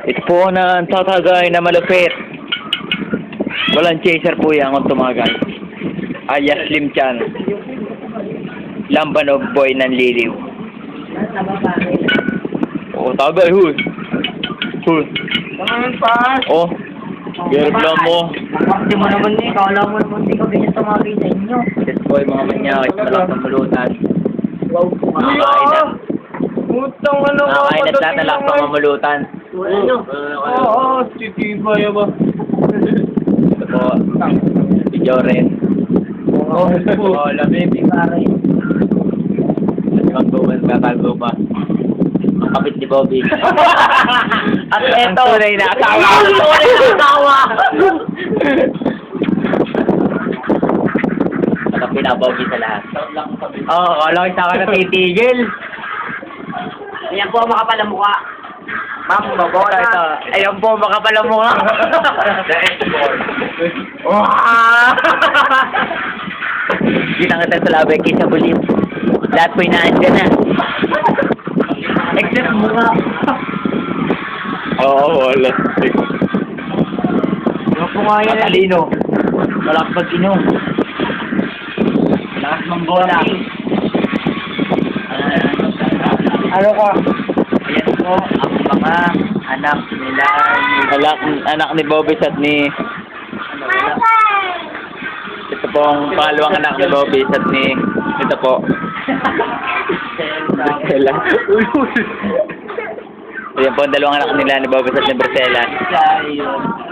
Ito po na ang tatagay na malupit. Walang chaser po yan kung tumagay. Alias Slim Chan. Lamban of boy ng liliw. Oh, tagay, huy. Huy. Ano pa? Oh, reklamo mo. Hindi mo naman eh. Kala mo naman hindi ko ganyan tumagay sa inyo. Yes boy, mga manyakit, malakas ang mulutan. Wow. Nakakain na. Utang ano ka. Nakakain na lahat ng lakas ng mamulutan. Ano? Oo, titibay ba? Ito po, si Joren. Oh, lamig. Pare. Magbuwan, kakalbo pa. Ang kapit ni Bobby. At Ang eto. tunay na asawa. Ang tunay na asawa. Ang pinaboggy sa lahat. Oo, alam kita ka na titigil. Ayan po ang makapal ang mukha. Ma'am, mabola. Ito, ayun po, makapal ang mukha. Kita nga tayo sa labay kaysa bulim. Lahat po inaandyan na. Except mukha. Oo, wala. Yung po nga yan. Matalino. Malakas mag-inom. Malakas mangbola. Ano ka? Ayan po ang mga anak nila. Anak ni Bobby at ni... Ito po ang pangalawang anak ni Bobby at ni... Ito po. Brusela. Ayan po ang dalawang anak nila ni Bobby at ni Brusela. Ayun.